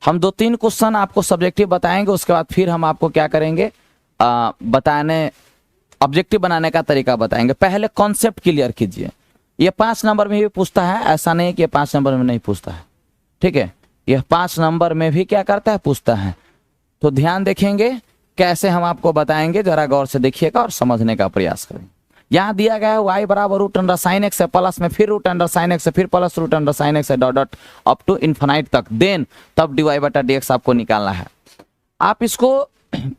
हम 2-3 क्वेश्चन आपको सब्जेक्टिव बताएंगे, उसके बाद फिर हम आपको क्या करेंगे, बताने ऑब्जेक्टिव बनाने का तरीका बताएंगे। पहले कॉन्सेप्ट क्लियर कीजिए। ये 5 नंबर में भी पूछता है, ऐसा नहीं कि ये 5 नंबर में नहीं पूछता है, ठीक है, यह 5 नंबर में भी क्या करता है, पूछता है। तो ध्यान देखेंगे कैसे हम आपको बताएंगे, जरा गौर से देखिएगा और समझने का प्रयास करें। यहाँ दिया गया है y बराबर रूट अंडर साइन एक्स है, प्लस में फिर रूट अंडर साइन एक्स है, फिर plus root under sign x है, dot dot up to infinite तक, देन तब dy बटा dx आपको निकालना है। आप इसको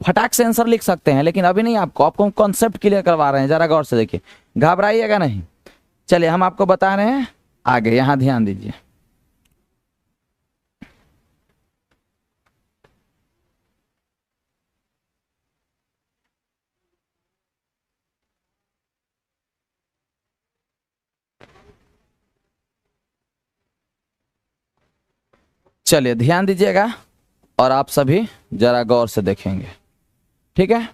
फटाक से आंसर लिख सकते हैं, लेकिन अभी नहीं, आपको कॉन्सेप्ट क्लियर करवा रहे हैं, जरा गौर से देखिए, घबराइएगा नहीं। चलिए हम आपको बता रहे हैं आगे, यहां ध्यान दीजिए। चलिए ध्यान दीजिएगा और आप सभी जरा गौर से देखेंगे, ठीक है।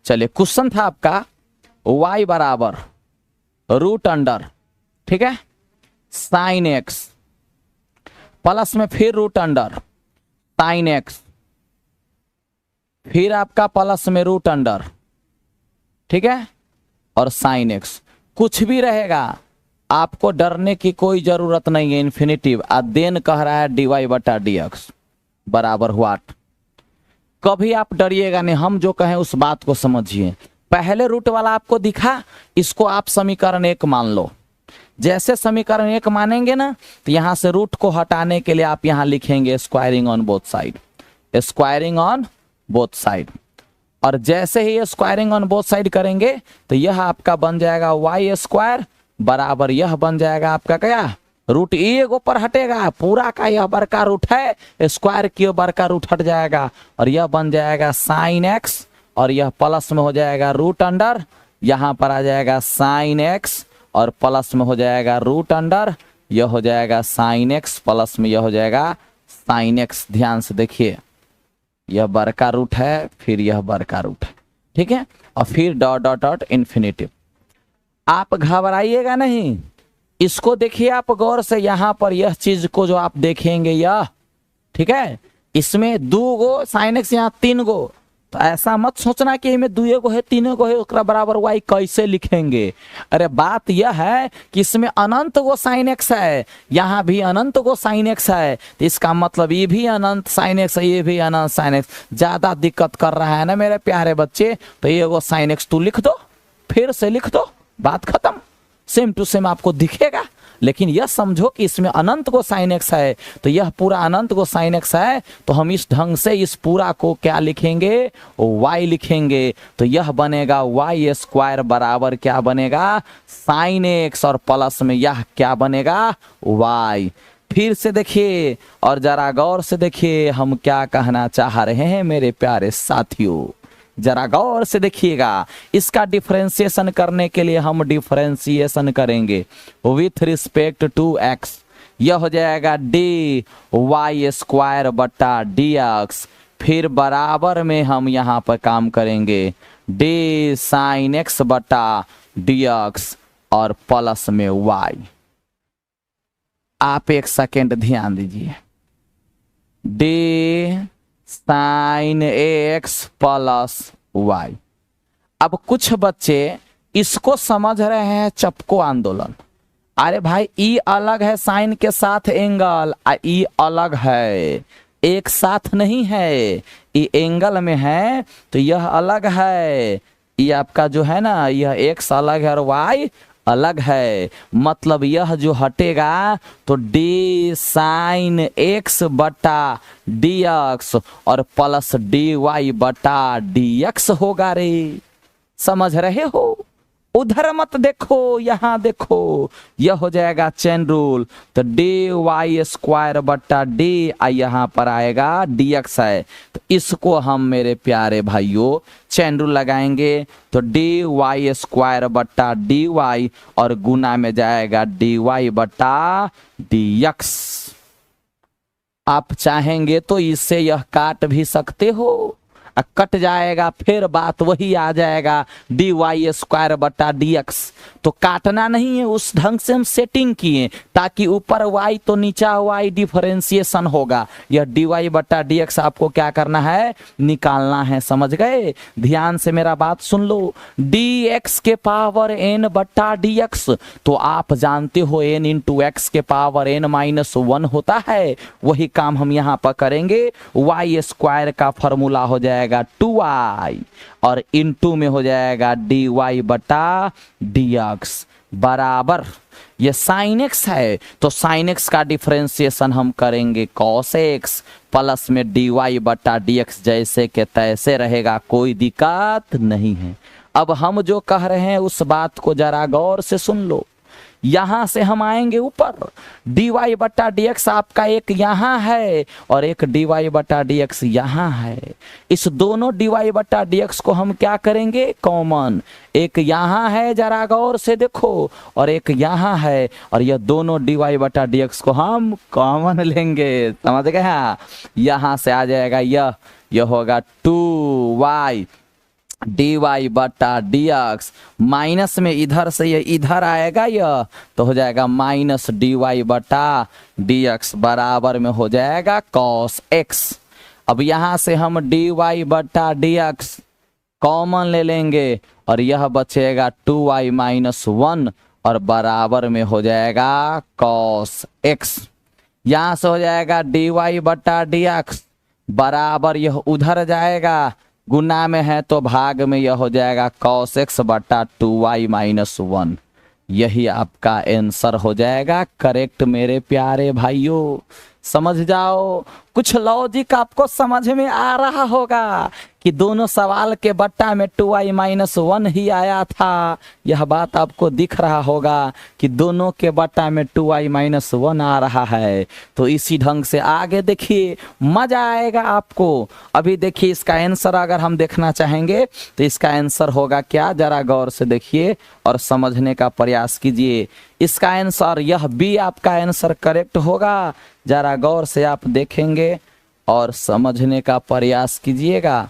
चलिए क्वेश्चन था आपका y बराबर रूट अंडर, ठीक है, साइन एक्स, प्लस में फिर रूट अंडर साइन एक्स, फिर आपका प्लस में रूट अंडर, ठीक है, और साइन एक्स। कुछ भी रहेगा, आपको डरने की कोई जरूरत नहीं है। इन्फिनिटिव देन कह रहा है dy बटा dx बराबर व्हाट। कभी आप डरिएगा नहीं, हम जो कहें उस बात को समझिए। पहले रूट वाला आपको दिखा, इसको आप समीकरण 1 मान लो। जैसे समीकरण 1 मानेंगे ना, तो यहां से रूट को हटाने के लिए आप यहां लिखेंगे squaring on both side, squaring on both side. और जैसे ही स्क्वायरिंग ऑन बोथ साइड करेंगे तो यह आपका बन जाएगा y स्क्वायर बराबर, यह बन जाएगा आपका क्या, रूट एक ऊपर हटेगा, पूरा का यह बड़का रूट है, स्क्वायर की बड़का रूट हट जाएगा, और यह बन जाएगा साइन एक्स, और यह प्लस में हो जाएगा रूट अंडर, यहां पर आ जाएगा साइन एक्स और प्लस में हो जाएगा रूट अंडर, यह हो जाएगा साइन एक्स, प्लस में यह हो जाएगा साइन एक्स। ध्यान से देखिए, यह बड़का रूट है, फिर यह बड़का रूट है, ठीक है, और फिर डॉट डॉट डॉट इन्फिनिटिव। आप घबराइएगा नहीं, इसको देखिए आप गौर से, यहां पर यह चीज को जो आप देखेंगे यह, ठीक है, इसमें 2 गो साइन एक्स, यहाँ 3 गो, तो ऐसा मत सोचना कि इसमें 2 गो है 3 गो है उसका बराबर y कैसे लिखेंगे। अरे बात यह है कि इसमें अनंत गो साइन एक्स है, यहाँ भी अनंत गो साइन एक्स है, तो इसका मतलब ये भी अनंत साइन एक्स है, ये भी अनंत साइन एक्स। ज्यादा दिक्कत कर रहा है ना मेरे प्यारे बच्चे, तो ये गो साइन एक्स तू लिख दो, फिर से लिख दो, बात खत्म, सेम टू सेम आपको दिखेगा। लेकिन यह समझो कि इसमें अनंत को साइन एक्स है, तो यह पूरा अनंत को साइन एक्स है, तो हम इस ढंग से इस पूरा को क्या लिखेंगे, y लिखेंगे। तो यह बनेगा y स्क्वायर बराबर क्या बनेगा, साइन एक्स, और प्लस में यह क्या बनेगा, y। फिर से देखिए और जरा गौर से देखिए हम क्या कहना चाह रहे हैं मेरे प्यारे साथियों, जरा गौर से देखिएगा। इसका डिफरेंशिएशन करने के लिए हम डिफरेंशिएशन करेंगे विथ रिस्पेक्ट टू x, यह हो जाएगा dy स्क्वायर बटा dx, फिर बराबर में हम यहाँ पर काम करेंगे d साइन x बटा dx और प्लस में y। आप एक सेकेंड ध्यान दीजिए, d sine x plus y. अब कुछ बच्चे इसको समझ रहे हैं चपको आंदोलन। अरे भाई ई अलग है साइन के साथ एंगल, ई अलग है, एक साथ नहीं है, ई एंगल में है तो यह अलग है। ये आपका जो है ना, यह एक्स अलग है और वाई अलग है, मतलब यह जो हटेगा तो डी साइन एक्स बटा डी एक्स और प्लस डी वाई बटा डी एक्स होगा रे। समझ रहे हो? उधर मत देखो, यहां देखो, यह हो जाएगा चेन रूल। तो डी वाई स्क्वायर बटा डी यहां पर आएगा डी एक्स है, तो इसको हम मेरे प्यारे भाइयों चेन रूल लगाएंगे तो डी वाई स्क्वायर बटा डी वाई और गुना में जाएगा डी वाई बटा डी एक्स। आप चाहेंगे तो इससे यह काट भी सकते हो, कट जाएगा, फिर बात वही आ जाएगा dy स्क्वायर बटा dx। तो काटना नहीं है, उस ढंग से हम सेटिंग किए ताकि ऊपर y तो नीचा y डिफरेंशिएशन होगा। यह dy बटा dx आपको क्या करना है, निकालना है। समझ गए? ध्यान से मेरा बात सुन लो। dx के पावर n बटा dx, तो आप जानते हो n इंटू एक्स के पावर n माइनस 1 होता है। वही काम हम यहाँ पर करेंगे। y स्क्वायर का फॉर्मूला हो जाएगा 2y और इनटू में हो जाएगा dy बटा dx बराबर, ये साइन एक्स है तो साइन एक्स का डिफरेंशिएशन हम करेंगे cos x प्लस में dy बटा dx, जैसे के तैसे रहेगा, कोई दिक्कत नहीं है। अब हम जो कह रहे हैं उस बात को जरा गौर से सुन लो। यहां से हम आएंगे ऊपर, dy बटा dx आपका एक यहां है और एक dy बटा dx यहां है। इस दोनों dy बटा dx को हम क्या करेंगे, कॉमन। एक यहां है, जरा गौर से देखो, और एक यहां है, और यह दोनों dy बटा dx को हम कॉमन लेंगे। समझ गए? हाँ, यहां से आ जाएगा यह होगा 2y dy बटा dx, माइनस में इधर से ये इधर आएगा, यह तो हो जाएगा माइनस dy बटा dx बराबर में हो जाएगा cos x। अब यहां से हम dy बटा dx कॉमन ले लेंगे और यह बचेगा 2y माइनस 1 और बराबर में हो जाएगा cos x। यहां से हो जाएगा dy बटा dx बराबर, यह उधर जाएगा, गुना में है तो भाग में, यह हो जाएगा cos x बटा 2y माइनस 1। यही आपका आंसर हो जाएगा करेक्ट मेरे प्यारे भाइयों। समझ जाओ, कुछ लॉजिक आपको समझ में आ रहा होगा कि दोनों सवाल के बट्टा में 2y माइनस 1 ही आया था। यह बात आपको दिख रहा होगा कि दोनों के बट्टा में 2y माइनस 1 आ रहा है। तो इसी ढंग से आगे देखिए, मजा आएगा आपको। अभी देखिए इसका आंसर अगर हम देखना चाहेंगे तो इसका आंसर होगा क्या, जरा गौर से देखिए और समझने का प्रयास कीजिए। इसका आंसर यह बी आपका आंसर करेक्ट होगा। जरा गौर से आप देखेंगे और समझने का प्रयास कीजिएगा।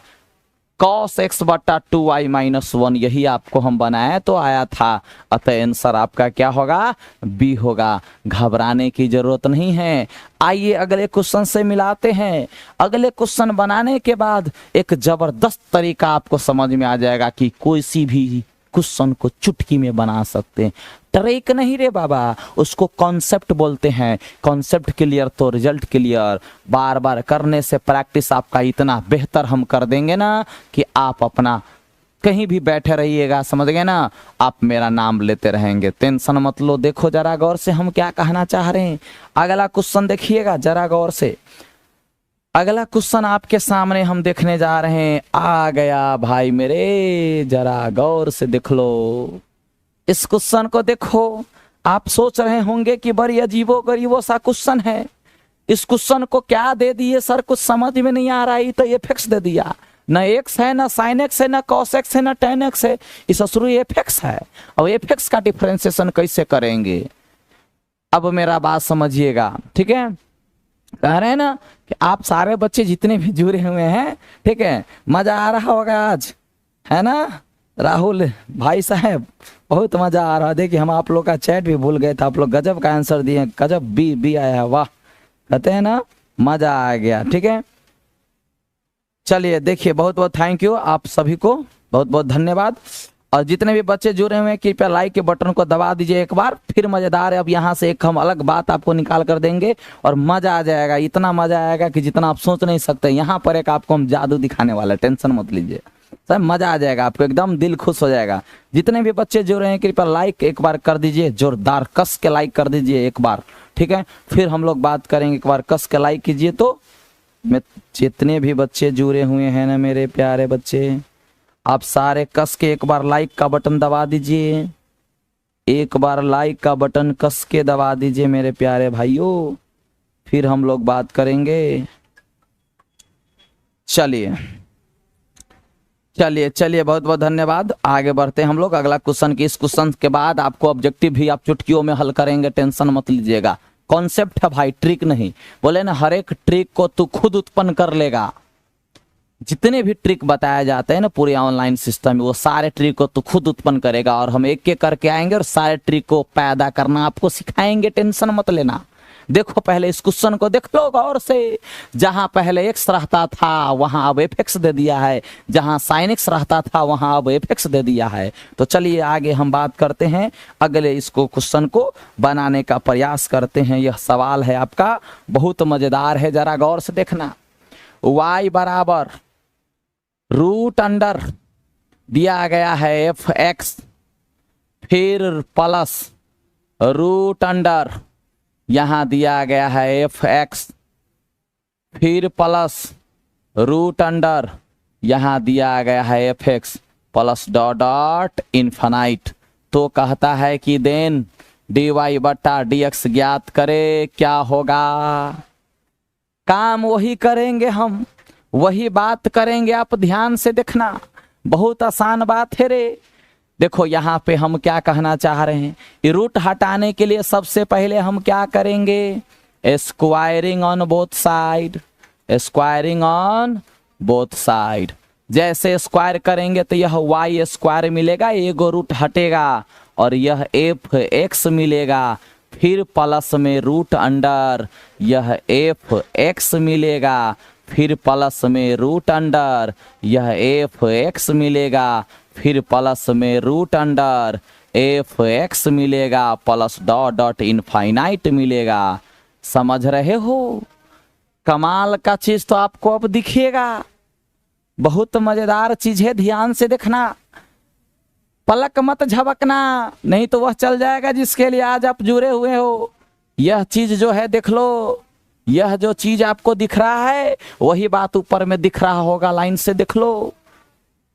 cos x बटा 2y माइनस 1 यही आपको हम बनाए तो आया था, अतः आंसर आपका क्या होगा, बी होगा। घबराने की जरूरत नहीं है। आइए अगले क्वेश्चन से मिलाते हैं। अगले क्वेश्चन बनाने के बाद एक जबरदस्त तरीका आपको समझ में आ जाएगा कि कोई सी भी क्वेश्चन को चुटकी में बना सकते हैं। ट्रिक नहीं रे बाबा, उसको कॉन्सेप्ट बोलते हैं। कॉन्सेप्ट क्लियर तो रिजल्ट क्लियर। बार बार करने से प्रैक्टिस आपका इतना बेहतर हम कर देंगे ना कि आप अपना कहीं भी बैठे रहिएगा, समझ गए ना, आप मेरा नाम लेते रहेंगे, टेंशन मत लो। देखो जरा गौर से हम क्या कहना चाह रहे हैं। अगला क्वेश्चन देखिएगा जरा गौर से। अगला क्वेश्चन आपके सामने हम देखने जा रहे हैं। आ गया भाई मेरे, जरा गौर से देख लो इस क्वेश्चन को। देखो, आप सोच रहे होंगे कि बड़ी अजीबो गरीबो सा क्वेश्चन है, इस क्वेश्चन को क्या दे दिए सर, कुछ समझ में नहीं आ रहा है। तो ये फिक्स दे दिया, न एक्स है, न साइन एक्स है, न कॉस एक्स है, न टेन एक्स है, इस असुर ये फिक्स है। अब ये फिक्स का डिफरेंशिएशन कैसे करेंगे, अब मेरा बात समझिएगा, ठीक है। कह रहे हैं ना कि आप सारे बच्चे जितने भी जुड़े हुए हैं, ठीक है, मजा आ रहा होगा आज, है ना राहुल भाई साहब, बहुत मजा आ रहा है। देखिए हम आप लोग का चैट भी भूल गए थे, आप लोग गजब का आंसर दिए, गजब बी आया है, वाह, कहते हैं ना मजा आ गया, ठीक है। चलिए देखिए, बहुत बहुत थैंक यू आप सभी को, बहुत बहुत धन्यवाद। और जितने भी बच्चे जुड़े हुए हैं कृपया लाइक के बटन को दबा दीजिए एक बार, फिर मजेदार है। अब यहाँ से एक हम अलग बात आपको निकाल कर देंगे और मजा आ जाएगा, इतना मजा आएगा कि जितना आप सोच नहीं सकते। यहाँ पर एक आपको हम जादू दिखाने वाला, टेंशन मत लीजिए, सब मजा आ जाएगा आपको, एकदम दिल खुश हो जाएगा। जितने भी बच्चे जुड़े हैं कृपया लाइक एक बार कर दीजिए, जोरदार कस के लाइक कर दीजिए एक बार, ठीक है। फिर हम लोग बात करेंगे, एक बार कस के लाइक कीजिए। तो मैं जितने भी बच्चे जुड़े हुए हैं ना मेरे प्यारे बच्चे, आप सारे कस के एक बार लाइक का बटन दबा दीजिए, एक बार लाइक का बटन कस के दबा दीजिए मेरे प्यारे भाइयों, फिर हम लोग बात करेंगे। चलिए चलिए चलिए, बहुत बहुत धन्यवाद। आगे बढ़ते हैं हम लोग अगला क्वेश्चन की। इस क्वेश्चन के बाद आपको ऑब्जेक्टिव भी आप चुटकियों में हल करेंगे, टेंशन मत लीजिएगा। कॉन्सेप्ट है भाई, ट्रिक नहीं। बोले ना हर एक ट्रिक को तू खुद उत्पन्न कर लेगा, जितने भी ट्रिक बताए जाते हैं ना पूरे ऑनलाइन सिस्टम में, वो सारे ट्रिक को तो खुद उत्पन्न करेगा और हम एक एक करके आएंगे और सारे ट्रिक को पैदा करना आपको सिखाएंगे, टेंशन मत लेना। देखो पहले इस क्वेश्चन को देख लो गौर से, जहां पहले एक्स रहता था वहां अब एफ एक्स दे दिया है, जहां साइन एक्स रहता था वहां अब एफ एक्स दे दिया है। तो चलिए आगे हम बात करते हैं, अगले इसको क्वेश्चन को बनाने का प्रयास करते हैं। यह सवाल है आपका बहुत मजेदार है, जरा गौर से देखना। y बराबर रूट अंडर दिया गया है एफ एक्स, फिर प्लस रूट अंडर यहां दिया गया है एफ एक्स, फिर प्लस रूट अंडर यहां दिया गया है F x plus dot dot infinite. तो कहता है कि देन डी वाई बटा डी एक्स ज्ञात करे, क्या होगा? काम वही करेंगे, हम वही बात करेंगे, आप ध्यान से देखना, बहुत आसान बात है रे। देखो यहाँ पे हम क्या कहना चाह रहे हैं, ये रूट हटाने के लिए सबसे पहले हम क्या करेंगे? Squaring on both side, squaring on both side. जैसे स्क्वायर करेंगे तो यह वाई स्क्वायर मिलेगा, एगो रूट हटेगा और यह एफ एक्स मिलेगा, फिर प्लस में रूट अंडर यह एफ एक्स मिलेगा, फिर प्लस में रूट अंडर यह एफ एक्स मिलेगा, फिर प्लस में रूट अंडर एफ एक्स मिलेगा प्लस डॉट डॉट इनफाइनाइट मिलेगा। समझ रहे हो? कमाल का चीज तो आपको अब दिखेगा, बहुत मजेदार चीज है, ध्यान से देखना, पलक मत झपकना, नहीं तो वह चल जाएगा जिसके लिए आज आप जुड़े हुए हो। यह चीज जो है देख लो, यह जो चीज आपको दिख रहा है वही बात ऊपर में दिख रहा होगा, लाइन से देख लो,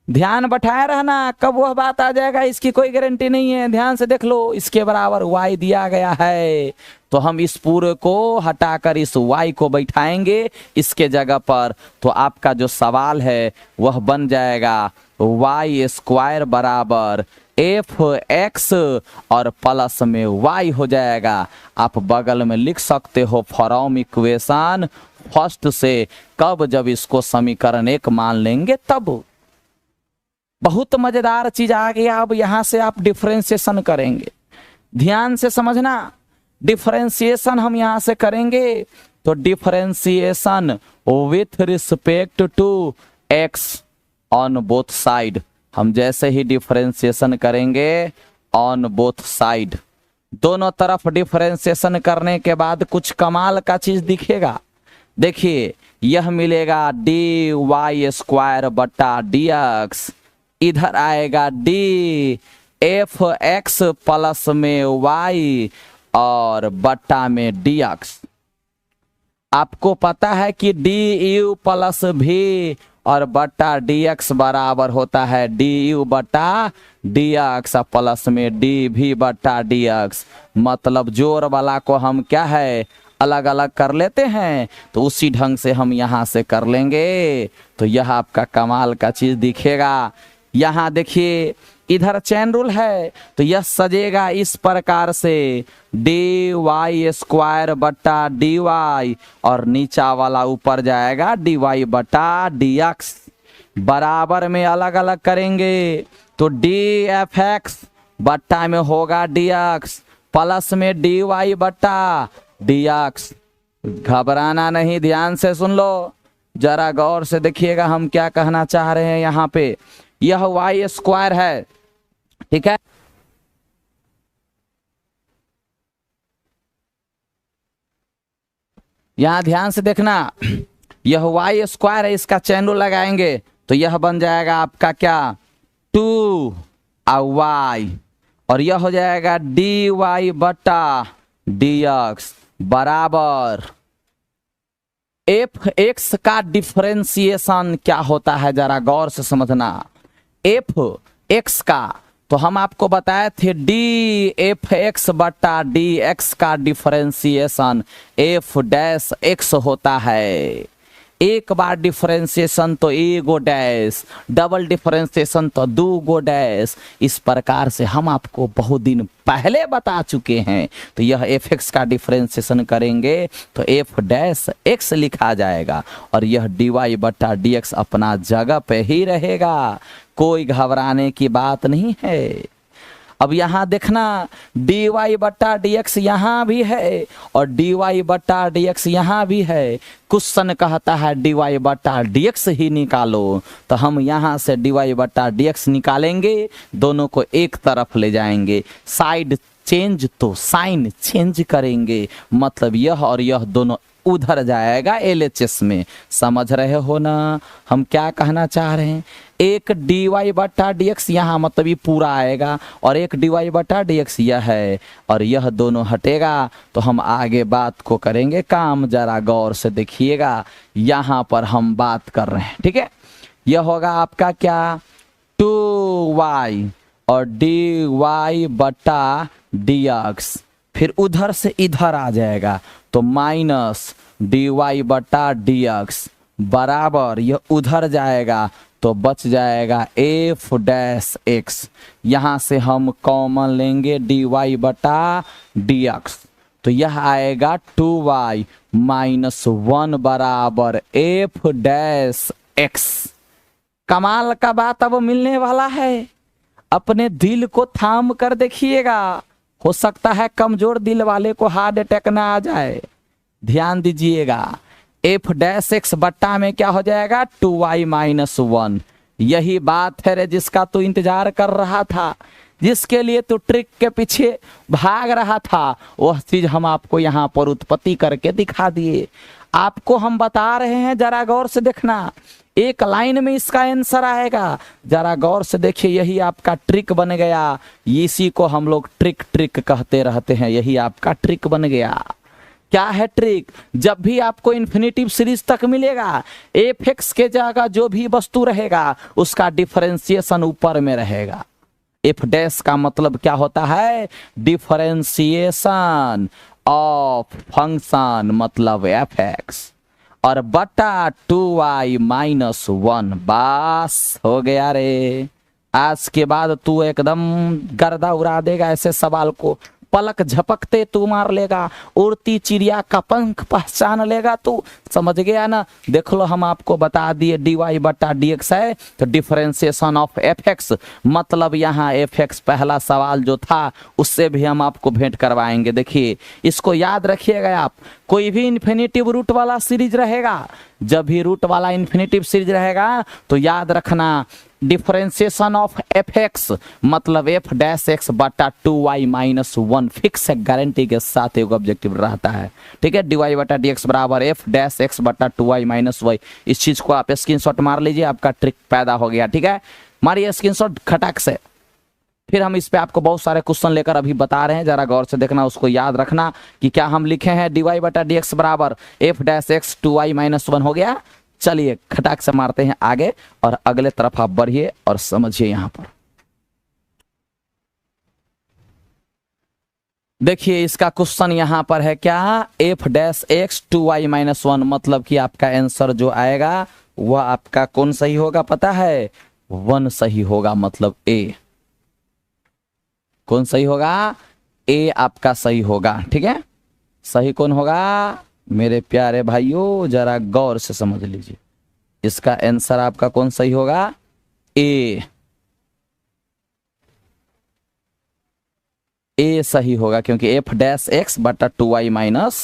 ध्यान बैठाए रहना, कब वह बात आ जाएगा इसकी कोई गारंटी नहीं है। ध्यान से देख लो, इसके बराबर y दिया गया है तो हम इस पूरे को हटाकर इस y को बैठाएंगे इसके जगह पर, तो आपका जो सवाल है वह बन जाएगा y स्क्वायर बराबर एफ एक्स और प्लस में y हो जाएगा। आप बगल में लिख सकते हो फ्रॉम इक्वेशन फर्स्ट से, कब? जब इसको समीकरण 1 मान लेंगे तब। बहुत मजेदार चीज आ गया। अब यहां से आप डिफरेंशिएशन करेंगे, ध्यान से समझना, डिफरेंशिएशन हम यहां से करेंगे तो differentiation with respect to x on both side. हम जैसे ही डिफरेंशिएशन करेंगे ऑन बोथ साइड, दोनों तरफ डिफरेंशिएशन करने के बाद कुछ कमाल का चीज दिखेगा। देखिए यह मिलेगा डी वाई स्क्वायर बटा डी एक्स, इधर आएगा डी एफ एक्स प्लस में वाई और बट्टा में डी एक्स। आपको पता है कि डी यू प्लस भी और बट्टा डी एक्स बराबर होता है डी यू बट्टा डी एक्स प्लस में डी भी बट्टा डी एक्स। मतलब जोर वाला को हम क्या है अलग अलग कर लेते हैं, तो उसी ढंग से हम यहाँ से कर लेंगे। तो यह आपका कमाल का चीज दिखेगा। यहाँ देखिए इधर चैन रूल है तो यह सजेगा इस प्रकार से, डी वाई स्क्वायर बट्टा डी वाई और नीचा वाला ऊपर जाएगा डी वाई बट्टा डी एक्स। बराबर में अलग अलग करेंगे तो डी एफ एक्स बट्टा में होगा डी एक्स प्लस में डी वाई बट्टा डी एक्स। घबराना नहीं, ध्यान से सुन लो, जरा गौर से देखिएगा हम क्या कहना चाह रहे हैं। यहाँ पे यह वाई स्क्वायर है, ठीक है, यहां ध्यान से देखना, यह वाई स्क्वायर है, इसका चैन रूल लगाएंगे तो यह बन जाएगा आपका क्या 2 वाई और यह हो जाएगा डी वाई बट्टा डी एक्स बराबर एफ एक्स का डिफरेंशिएशन क्या होता है जरा गौर से समझना। एफ एक्स का तो हम आपको बताए थे डी एफ एक्स बट्टा डी एक्स का डिफरेंशिएशन एफ डैश एक्स होता है। एक बार डिफरेंशिएशन तो एगो डैश, डबल डिफरेंशिएशन तो दो गो डैश। इस प्रकार से हम आपको बहुत दिन पहले बता चुके हैं। तो यह एफ एक्स का डिफरेंशिएशन करेंगे तो एफ डैश एक्स लिखा जाएगा और यह डी वाई बटा डी एक्स अपना जगह पे ही रहेगा, कोई घबराने की बात नहीं है। अब यहाँ देखना डी वाई बट्टा डी एक्स यहाँ भी है और डी वाई बट्टा डी एक्स यहाँ भी है। क्वेश्चन कहता है डी वाई बट्टा डी एक्स ही निकालो, तो हम यहाँ से डी वाई बट्टा डी एक्स निकालेंगे, दोनों को एक तरफ ले जाएंगे, साइड चेंज तो साइन चेंज करेंगे, मतलब यह और यह दोनों उधर जाएगा एलएचएस में। समझ रहे हो ना हम क्या कहना चाह रहे हैं? एक डी वाई बट्टा डी एक्स यहाँ मतलब ये पूरा आएगा और एक डी वाई बट्टा डी एक्स यह है और यह दोनों हटेगा। तो हम आगे बात को करेंगे काम, जरा गौर से देखिएगा। यहाँ पर हम बात कर रहे हैं, ठीक है। यह होगा आपका क्या, 2y और डी वाई बट्टा डी एक्स, फिर उधर से इधर आ जाएगा तो माइनस डी वाई बटा डी एक्स बराबर यह उधर जाएगा तो बच जाएगा एफ डैश एक्स। यहाँ से हम कॉमन लेंगे डी वाई बटा डी एक्स, तो यह आएगा 2y माइनस 1 बराबर एफ डैश एक्स। कमाल का बात अब मिलने वाला है, अपने दिल को थाम कर देखिएगा, हो सकता है कमजोर दिल वाले को हार्ट अटैक ना आ जाए। ध्यान दीजिएगा, एफ डैश एक्स बट्टा में क्या हो जाएगा, 2y माइनस 1। यही बात है रे जिसका तू इंतजार कर रहा था, जिसके लिए तू ट्रिक के पीछे भाग रहा था, वह चीज हम आपको यहाँ पर उत्पत्ति करके दिखा दिए। आपको हम बता रहे हैं, जरा गौर से देखना, एक लाइन में इसका आंसर आएगा, जरा गौर से देखिए। यही आपका ट्रिक बन गया, इसी को हम लोग ट्रिक कहते रहते हैं, यही आपका ट्रिक बन गया। क्या है ट्रिक? जब भी आपको इन्फिनिटिव सीरीज तक मिलेगा, एफ एक्स के जगह जो भी वस्तु रहेगा उसका डिफरेंशिएशन ऊपर में रहेगा। एफ डैश का मतलब क्या होता है, डिफरेंशिएशन ऑफ फंक्शन, मतलब एफ एक्स, और बटा 2y माइनस 1। बस हो गया रे, आज के बाद तू एकदम गर्दा उड़ा देगा, ऐसे सवाल को पलक झपकते तू मार लेगा, उड़ती चिड़िया का पंख पहचान लेगा तू। समझ गया ना? देख लो, हम आपको बता दिए डी वाई बटा डी एक्स है तो डिफरेंशिएशन ऑफ एफ एक्स, मतलब यहाँ एफ एक्स पहला सवाल जो था उससे भी हम आपको भेंट करवाएंगे। देखिए इसको याद रखिएगा आप, कोई भी इन्फिनिटिव रूट वाला सीरीज रहेगा, जब भी रूट वाला इन्फिनिटिव सीरीज रहेगा तो याद रखना डिफरेंशिएशन ऑफ एफ एक्स मतलब एफ डैश एक्स बटा 2y माइनस 1 फिक्स है, गारंटी के साथ एक ऑब्जेक्टिव रहता है, ठीक है। डी वाई बटा डी एक्स बराबर एफ डैश एक्स बटा 2y माइनस वाई। इस चीज को आप स्क्रीनशॉट मार लीजिए, आपका ट्रिक पैदा हो गया, ठीक है। मारिए स्क्रीनशॉट खटाक से। फिर हम इस पे आपको बहुत सारे क्वेश्चन लेकर अभी बता रहे हैं, जरा गौर से देखना, उसको याद रखना कि क्या हम लिखे हैं, डी वाई बटा डी एक्स बराबर F dash x 2y minus 1 हो गया। चलिए खटाक से मारते हैं आगे और अगले तरफ आप बढ़िए और समझिए। यहां पर देखिए इसका क्वेश्चन यहां पर है क्या, F dash x 2y minus 1, मतलब कि आपका आंसर जो आएगा वह आपका कौन सही होगा पता है, 1 सही होगा, मतलब ए। कौन सही होगा, ए आपका सही होगा, ठीक है। सही कौन होगा मेरे प्यारे भाइयों, जरा गौर से समझ लीजिए, इसका आंसर आपका कौन सही होगा, ए। ए सही होगा क्योंकि एफ डैश एक्स बटा 2y माइनस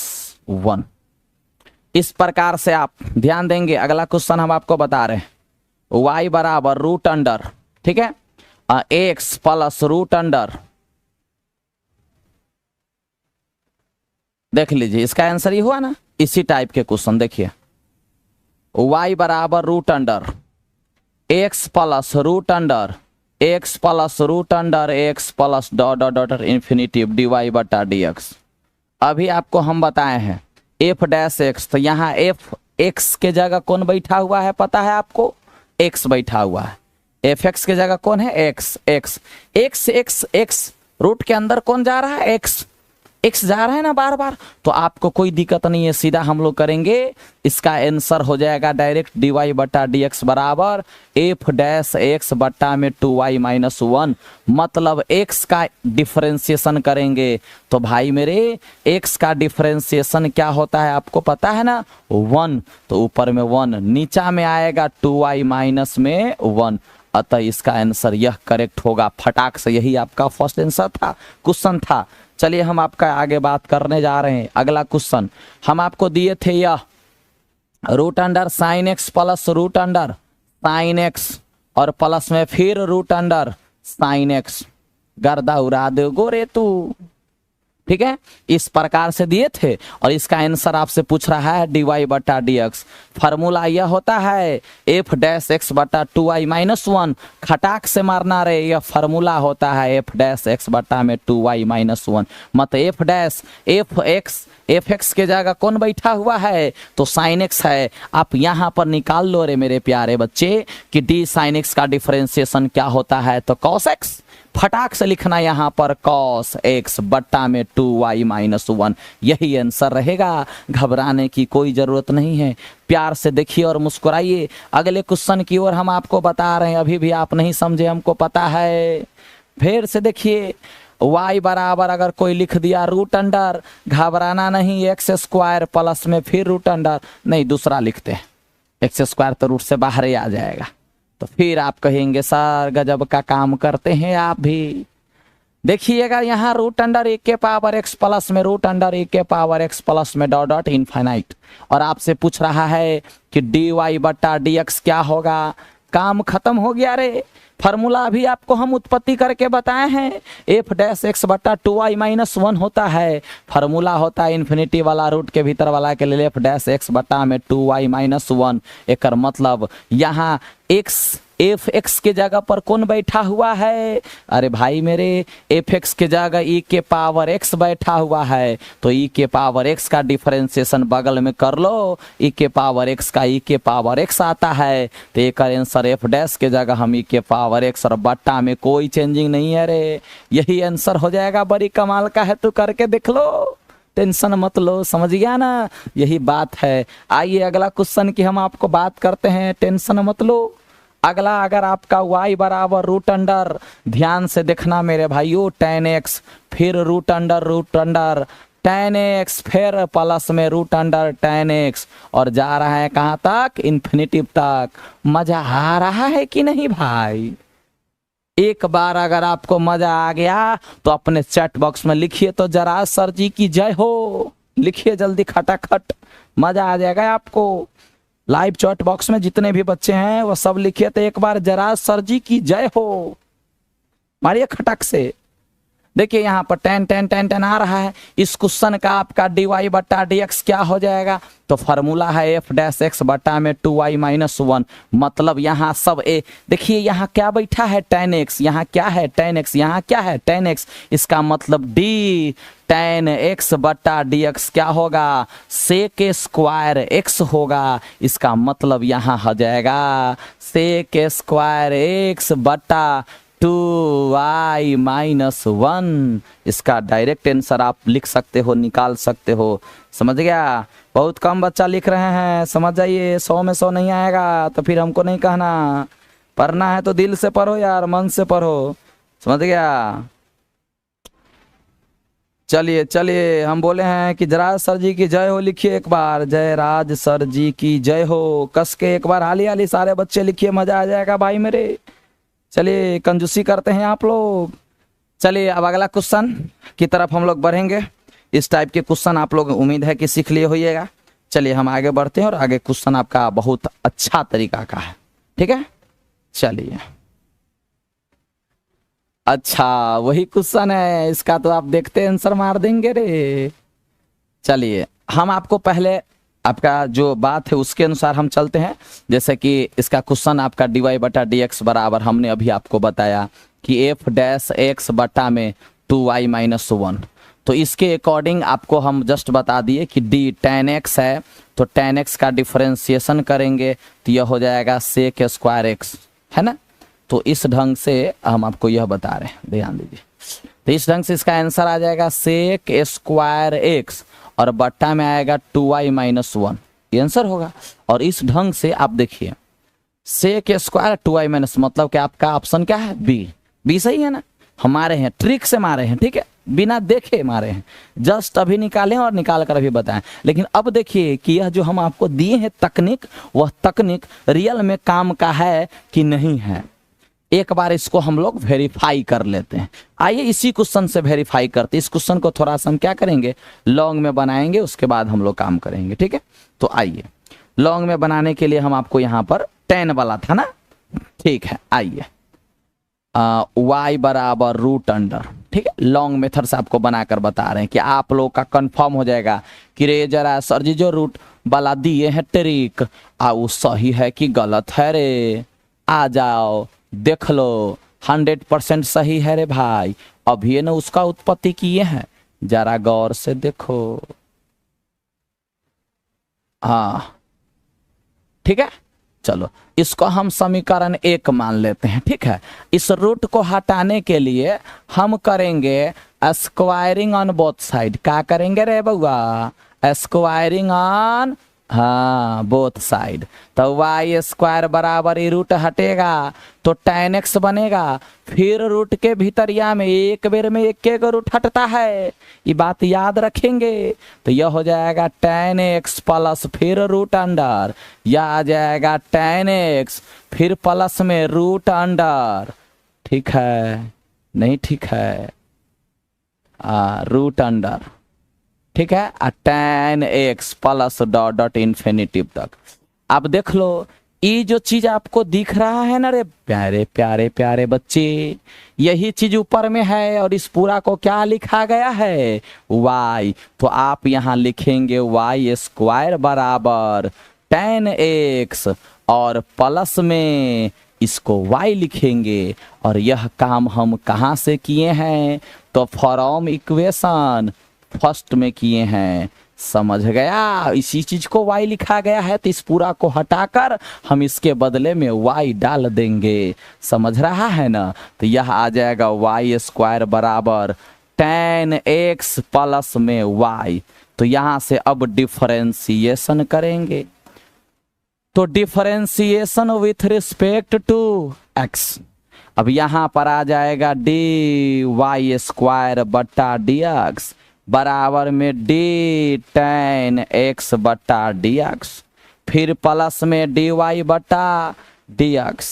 1। इस प्रकार से आप ध्यान देंगे। अगला क्वेश्चन हम आपको बता रहे हैं, y बराबर रूट अंडर, ठीक है, एक्स प्लस रूट अंडर। देख लीजिए इसका आंसर ये हुआ ना, इसी टाइप के क्वेश्चन देखिए, y बराबर root under x plus root under x plus root under x plus dot dot dot infinitive d y बटा डी एक्स। अभी आपको हम बताए हैं एफ डैश एक्स, तो यहाँ एफ एक्स के जगह कौन बैठा हुआ है पता है आपको, एक्स बैठा हुआ है। एफ एक्स के जगह कौन है, x. X x x x root के अंदर कौन जा रहा है, एक्स, एक्स जा रहा है ना बार बार, तो आपको कोई दिक्कत नहीं है, सीधा हम लोग करेंगे, इसका आंसर हो जाएगा डायरेक्ट dy बटा dx बराबर एफ डैश एक्स बट्टा में 2y माइनस 1। मतलब x का डिफरेंशिएशन करेंगे तो भाई मेरे x का डिफरेंशिएशन क्या होता है आपको पता है ना, 1, तो ऊपर में 1, नीचा में आएगा 2y माइनस में 1। अतः इसका आंसर यह करेक्ट होगा फटाक से। यही आपका फर्स्ट आंसर था, क्वेश्चन था। चलिए हम आपका आगे बात करने जा रहे हैं। अगला क्वेश्चन हम आपको दिए थे यह root under sign x plus root under sign x और प्लस में फिर रूट अंडर साइन एक्स। गर्दा उड़ा दे गोरे तू, ठीक है, इस प्रकार से दिए थे और इसका आंसर आपसे पूछ रहा है dy बटा dx। फार्मूला यह होता है एफ डैश एक्स बटा 2y माइनस 1। खटाक से मारना रे, यह फार्मूला होता है एफ डैश एक्स बटा में 2y माइनस 1। मत एफ डैश एफ एक्स के जगह कौन बैठा हुआ है, तो साइन एक्स है। आप यहाँ पर निकाल लो रे मेरे प्यारे बच्चे कि डी साइन एक्स का डिफरेंशिएशन क्या होता है, तो कॉस एक्स। फटाक से लिखना यहाँ पर कॉस एक्स बट्टा में 2y माइनस 1, यही आंसर रहेगा। घबराने की कोई जरूरत नहीं है, प्यार से देखिए और मुस्कुराइए। अगले क्वेश्चन की ओर हम आपको बता रहे हैं, अभी भी आप नहीं समझे हमको पता है। फिर से देखिए y बराबर अगर कोई लिख दिया रूट अंडर, घबराना नहीं, एक्स स्क्वायर प्लस में फिर रूट अंडर, नहीं दूसरा लिखते हैं, एक्स स्क्वायर तो रूट से बाहर ही आ जाएगा। तो फिर आप कहेंगे सर गजब का काम करते हैं आप भी। देखिएगा यहाँ रूट अंडर ए के पावर एक्स प्लस में रूट अंडर ए के पावर एक्स प्लस में डॉट डॉट इनफाइनाइट, और आपसे पूछ रहा है कि dy बटा dx क्या होगा। काम खत्म हो गया रे। फार्मूला अभी आपको हम उत्पत्ति करके बताए हैं, एफ डैश एक्स बटा 2y माइनस 1 होता है। फार्मूला होता है इन्फिनिटी वाला रूट के भीतर वाला के लिए एफ डैश एक्स बटा में 2y माइनस 1। एक मतलब यहाँ एक्स एफ एक्स के जगह पर कौन बैठा हुआ है, अरे भाई मेरे एफ एक्स के जगह ई के पावर एक्स बैठा हुआ है, तो ई के पावर एक्स का डिफरेंशिएशन बगल में कर लो, ई के पावर एक्स का ई के पावर एक्स आता है, तो एक आंसर एफ डैश के जगह हम ई के पावर एक्स और बट्टा में कोई चेंजिंग नहीं है रे, यही आंसर हो जाएगा। बड़ी कमाल का है, तू करके देख लो, टेंशन मत लो, समझ गया ना, यही बात है। आइए अगला क्वेश्चन की हम आपको बात करते हैं, टेंशन मत लो। अगला अगर आपका y बराबर रूट अंडर, ध्यान से देखना मेरे भाइयों, tan x फिर रूट अंडर tan x फिर प्लस में रूट अंडर tan x और जा रहा है कहाँ तक, इन्फिनिटिव तक। मजा आ रहा है कि नहीं भाई? एक बार अगर आपको मजा आ गया तो अपने चैट बॉक्स में लिखिए तो जरा सर जी की जय हो, लिखिए जल्दी खटाखट, मजा आ जाएगा आपको। लाइव चैट बॉक्स में जितने भी बच्चे हैं वो सब लिखिए तो एक बार जरा सर जी की जय हो, मारिए खटक से। देखिए यहाँ पर टेन आ रहा है। इस क्वेश्चन का आपका dy बटा dx क्या हो जाएगा, तो फार्मूला है एफ डैश एक्स बटा में 2y माइनस 1। मतलब यहाँ सब ए, देखिए यहाँ क्या बैठा है tan x, यहाँ क्या है tan x, यहाँ क्या है tan x, इसका मतलब d tan x बटा dx क्या होगा, sec स्क्वायर x होगा। इसका मतलब यहाँ हो जाएगा sec स्क्वायर x बटा 2y माइनस 1। इसका डायरेक्ट आंसर आप लिख सकते हो, निकाल सकते हो, समझ गया। बहुत कम बच्चा लिख रहे हैं, समझ जाइए, 100 में 100 नहीं आएगा तो फिर हमको नहीं कहना। पढ़ना है तो दिल से पढ़ो यार, मन से पढ़ो, समझ गया। चलिए चलिए हम बोले हैं कि जयराज सर जी की जय हो, लिखिए एक बार, जयराज सर जी की जय हो, कस के एक बार हाली हाली सारे बच्चे लिखिए, मजा आ जाएगा भाई मेरे। चलिए कंजूसी करते हैं आप लोग। चलिए अब अगला क्वेश्चन की तरफ हम लोग बढ़ेंगे। इस टाइप के क्वेश्चन आप लोग उम्मीद है कि सीख लिए होइएगा। चलिए हम आगे बढ़ते हैं और आगे क्वेश्चन आपका बहुत अच्छा तरीका का है, ठीक है। चलिए अच्छा वही क्वेश्चन है, इसका तो आप देखते आंसर मार देंगे रे। चलिए हम आपको पहले आपका जो बात है उसके अनुसार हम चलते हैं। जैसे कि इसका क्वेश्चन आपका dy बटा dx बराबर हमने अभी आपको बताया कि एफ डैश एक्स बटा में 2y माइनस 1। तो इसके अकॉर्डिंग आपको हम जस्ट बता दिए कि d tan x है, तो tan x का डिफरेंशिएशन करेंगे तो यह हो जाएगा sec स्क्वायर x, है ना। तो इस ढंग से हम आपको यह बता रहे हैं, ध्यान दीजिए। तो इस ढंग से इसका आंसर आ जाएगा सेक स्क्वायर एक्स और बट्टा में आएगा 2y-1, ये आंसर होगा। और इस ढंग से आप देखिए सेक स्क्वायर 2y- मतलब कि आपका ऑप्शन क्या है, बी। बी सही है ना, हमारे हैं ट्रिक से मारे हैं, ठीक है, बिना देखे मारे हैं, जस्ट अभी निकालें और निकाल कर अभी बताएं। लेकिन अब देखिए कि यह जो हम आपको दिए हैं तकनीक, वह तकनीक रियल में काम का है कि नहीं है, एक बार इसको हम लोग वेरीफाई कर लेते हैं। आइए इसी क्वेश्चन से वेरीफाई करते हैं। इस क्वेश्चन को थोड़ा सा हम क्या करेंगे, लॉन्ग में बनाएंगे, उसके बाद हम लोग काम करेंगे, ठीक है। तो आइए लॉन्ग में बनाने के लिए हम आपको यहाँ पर 10 वाला था ना, ठीक है, आइए y बराबर रूट अंडर, ठीक है, लॉन्ग मेथड से आपको बनाकर बता रहे हैं कि आप लोग का कंफर्म हो जाएगा कि रे जरा सर जी जो रूट वाला दिए हैं ट्रिक वो सही है कि गलत है रे, आ जाओ देख लो 100% सही है रे भाई, अभी ना उसका उत्पत्ति किए हैं, जरा गौर से देखो। हाँ ठीक है, चलो इसको हम समीकरण 1 मान लेते हैं, ठीक है। इस रूट को हटाने के लिए हम करेंगे स्क्वायरिंग ऑन बोथ साइड। क्या करेंगे रे बउआ, स्क्वायरिंग ऑन, हाँ, बोथ साइड। तो वाई स्क्वायर बराबर ये रूट हटेगा तो tan x बनेगा, फिर रूट के भीतरिया में एक बेर में एक रूट हटता है, ये बात याद रखेंगे। तो यह हो जाएगा tan x प्लस फिर रूट अंडर, यह आ जाएगा tan x फिर प्लस में रूट अंडर, ठीक है, नहीं ठीक है, रूट अंडर, ठीक है, tan x plus dot dot infinitive तक। अब देख लो ये जो चीज आपको दिख रहा है ना रे प्यारे प्यारे प्यारे बच्चे, यही चीज ऊपर में है और इस पूरा को क्या लिखा गया है, y। तो आप यहाँ लिखेंगे y स्क्वायर बराबर tan x और प्लस में इसको y लिखेंगे। और यह काम हम कहाँ से किए हैं, तो फ्रॉम इक्वेशन फर्स्ट में किए हैं, समझ गया। इसी चीज को y लिखा गया है तो इस पूरा को हटाकर हम इसके बदले में y डाल देंगे, समझ रहा है ना। तो यह आ जाएगा y स्क्वायर बराबर tan x प्लस में y। तो यहां से अब डिफरेंशिएशन करेंगे, तो differentiation with respect to x। अब यहां पर आ जाएगा dy स्क्वायर बट्टा dx बराबर में d tan x बट्टा dx, फिर प्लस में dy बट्टा dx।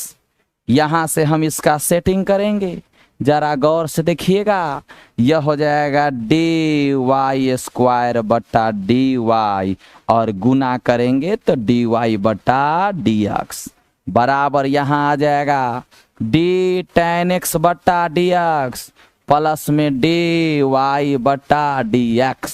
यहां से हम इसका सेटिंग करेंगे, जरा गौर से देखिएगा, यह हो जाएगा dy स्क्वायर बट्टा dy और गुना करेंगे तो dy बट्टा dx बराबर यहां आ जाएगा d tan x बट्टा dx प्लस में dy बट्टा dx।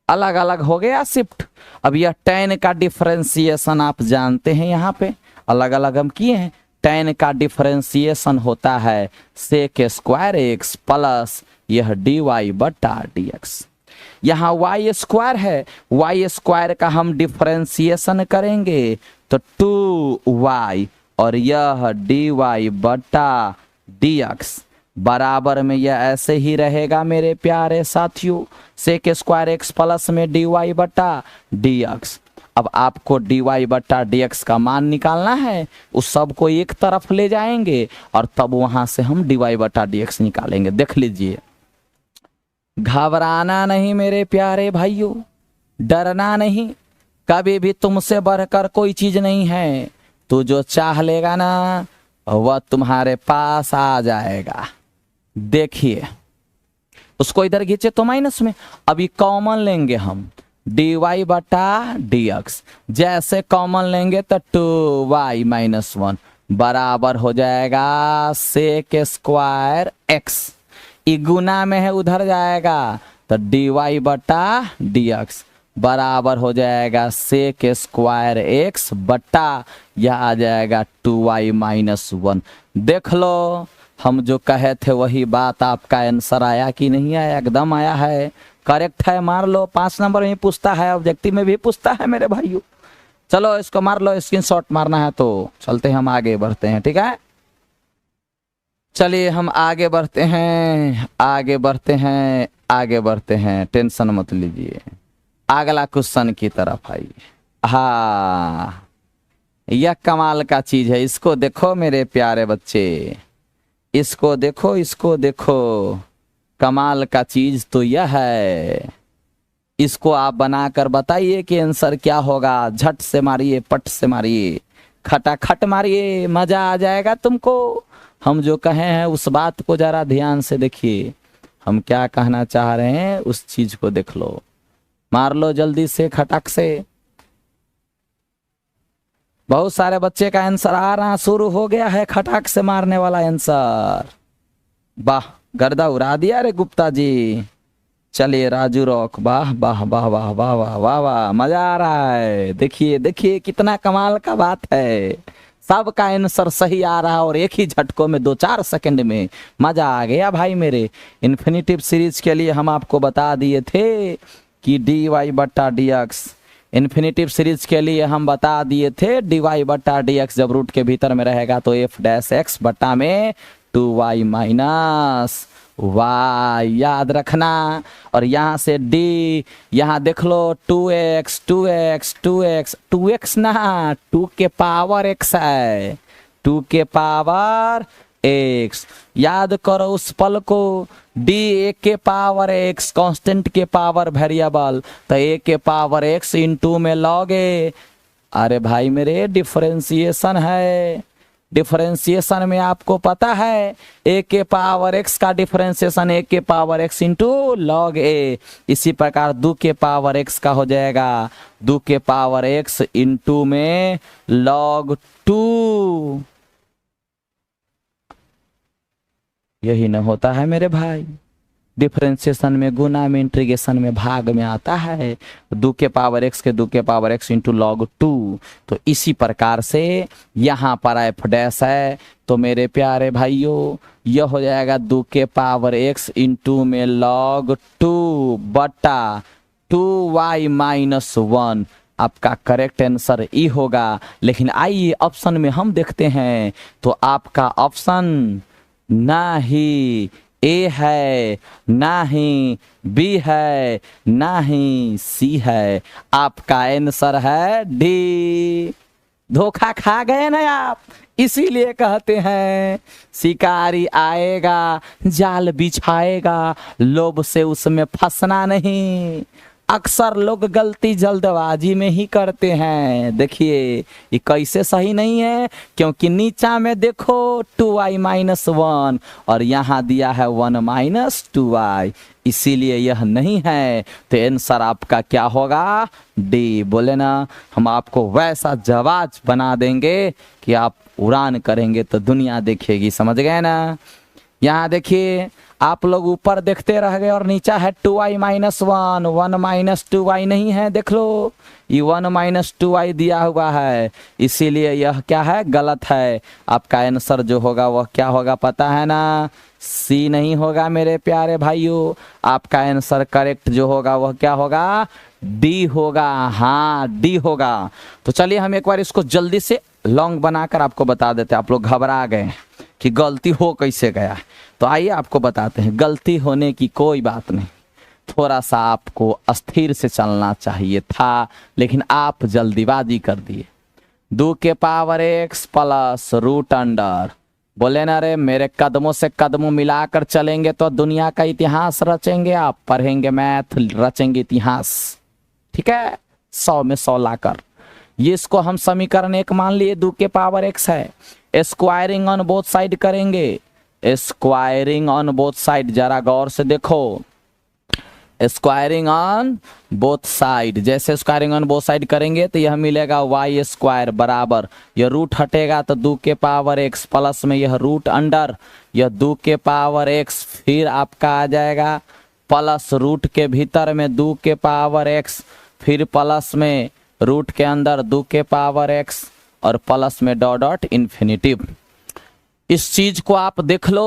अलग अलग हो गया शिफ्ट। अब यह tan का डिफरेंशिएशन आप जानते हैं, यहाँ पे अलग अलग हम किए हैं। tan का डिफरेंशिएशन होता है सेक स्क्वायर x प्लस यह dy बट्टा dx। यहाँ y स्क्वायर है, y स्क्वायर का हम डिफरेंशिएशन करेंगे तो 2y और यह dy बट्टा dx बराबर में यह ऐसे ही रहेगा मेरे प्यारे साथियों, सेक स्क्वायर x प्लस में dy बट्टा dx। अब आपको dy बट्टा dx का मान निकालना है, उस सब को एक तरफ ले जाएंगे और तब वहां से हम dy बट्टा dx निकालेंगे। देख लीजिए, घबराना नहीं मेरे प्यारे भाइयों, डरना नहीं, कभी भी तुमसे बढ़कर कोई चीज नहीं है। तू जो चाह लेगा ना वह तुम्हारे पास आ जाएगा। देखिए उसको इधर खींचे तो माइनस में, अभी कॉमन लेंगे हम dy बटा dx, जैसे कॉमन लेंगे तो 2y-1 बराबर हो जाएगा सेक स्क्वायर x, गुना में है उधर जाएगा तो dy बटा dx बराबर हो जाएगा सेक स्क्वायर x बट्टा यह आ जाएगा 2y-1। देख लो हम जो कहे थे वही बात, आपका आंसर आया कि नहीं आया, एकदम आया है, करेक्ट है। मार लो, 5 नंबर में पूछता है, ऑब्जेक्टिव में भी पूछता है मेरे भाइयों। चलो इसको मार लो, स्क्रीनशॉट मारना है तो चलते हैं, हम आगे बढ़ते हैं, ठीक है। चलिए हम आगे बढ़ते हैं, आगे बढ़ते हैं, आगे बढ़ते हैं, टेंशन मत लीजिए। अगला क्वेश्चन की तरफ आइए। हाँ, यह कमाल का चीज है, इसको देखो मेरे प्यारे बच्चे, इसको देखो, इसको देखो। कमाल का चीज तो यह है, इसको आप बनाकर बताइए कि आंसर क्या होगा। झट से मारिए, पट से मारिए, खटाखट मारिए, मजा आ जाएगा तुमको। हम जो कहे हैं उस बात को जरा ध्यान से देखिए, हम क्या कहना चाह रहे हैं उस चीज को देख लो। मार लो जल्दी से, खटक से। बहुत सारे बच्चे का आंसर आ रहा शुरू हो गया है, खटाक से मारने वाला आंसर। वाह, गर्दा उड़ा दिया रे गुप्ता जी। चलिए राजू रॉक, वाह वाह वाह वाह वाह वाह वाह वाह, मजा आ रहा है। देखिए देखिए कितना कमाल का बात है, सबका आंसर सही आ रहा है और एक ही झटकों में 2-4 सेकंड में मजा आ गया भाई मेरे। इन्फिनिटिव सीरीज के लिए हम आपको बता दिए थे कि dy बट्टा dx, इन्फिनिटिव सीरीज के लिए हम बता दिए थे dy बट्टा dx जब रूट के भीतर में रहेगा तो f डैश x बट्टा में 2y माइनस y, याद रखना। और यहाँ से d, यहाँ देख लो 2x 2x 2x 2x ना, 2 के पावर x है, 2 के पावर x। याद करो उस पल को, d a के पावर x कांस्टेंट के पावर वेरिएबल, तो a के पावर x इंटू में log a। अरे भाई मेरे डिफरेंशिएशन है, डिफरेंशिएशन में आपको पता है a के पावर x का डिफरेंशिएशन a के power x into log a। इसी प्रकार 2 के पावर x का हो जाएगा 2 के पावर x इंटू में लॉग 2। यही न होता है मेरे भाई, डिफरेंशिएशन में गुना में इंटीग्रेशन में भाग में आता है 2 के पावर x के 2 के पावर x इंटू लॉग 2। तो इसी प्रकार से यहाँ पर एफ डैश है, तो मेरे प्यारे भाइयों यह हो जाएगा 2 के पावर x इंटू में लॉग 2 बटा 2y माइनस 1। आपका करेक्ट आंसर ई होगा। लेकिन आइए ऑप्शन में हम देखते हैं, तो आपका ऑप्शन ना ही ए है, ना ही बी है, ना ही सी है, आपका आंसर है डी। धोखा खा गए ना आप, इसीलिए कहते हैं शिकारी आएगा जाल बिछाएगा, लोभ से उसमें फंसना नहीं। अक्सर लोग गलती जल्दबाजी में ही करते हैं। देखिए ये कैसे सही नहीं है, क्योंकि नीचा में देखो 2y माइनस 1 और यहाँ दिया है 1 माइनस 2y, इसीलिए यह नहीं है। तो आंसर आपका क्या होगा, डी। बोले ना, हम आपको वैसा जवाब बना देंगे कि आप उड़ान करेंगे तो दुनिया देखेगी, समझ गए ना। यहाँ देखिए आप लोग ऊपर देखते रह गए और नीचा है 2y माइनस 1, 1 माइनस 2y नहीं है, देख लो ये 1 माइनस 2y दिया हुआ है, इसीलिए यह क्या है, गलत है। आपका आंसर जो होगा वह क्या होगा पता है ना, सी नहीं होगा मेरे प्यारे भाइयों। आपका आंसर करेक्ट जो होगा वह क्या होगा, डी होगा। हाँ डी होगा। तो चलिए हम एक बार इसको जल्दी से लॉन्ग बनाकर आपको बता देते हैं। आप लोग घबरा गए कि गलती हो कैसे गया, तो आइए आपको बताते हैं। गलती होने की कोई बात नहीं, थोड़ा सा आपको अस्थिर से चलना चाहिए था, लेकिन आप जल्दीबाजी कर दिए। 2 के power x plus root under, बोले ना रे मेरे कदमों से कदमों मिलाकर चलेंगे तो दुनिया का इतिहास रचेंगे। आप पढ़ेंगे मैथ, रचेंगे इतिहास, ठीक है, 100 में 100 लाकर। ये इसको हम समीकरण 1 मान लिए, 2 के पावर x है। स्क्वायरिंग ऑन बोथ साइड करेंगे, स्क्वायरिंग ऑन बोथ साइड, जरा गौर से देखो, स्क्वायरिंग ऑन बोथ साइड। जैसे स्क्वायरिंग ऑन बोथ साइड करेंगे तो यह मिलेगा वाई स्क्वायर बराबर, यह रूट हटेगा तो 2 के पावर x प्लस में यह रूट अंडर, यह 2 के पावर x, फिर आपका आ जाएगा प्लस रूट के भीतर में 2 के पावर x, फिर प्लस में रूट के अंदर 2 के पावर x और प्लस में डॉट डॉट इन्फिनिटिव। इस चीज को आप देख लो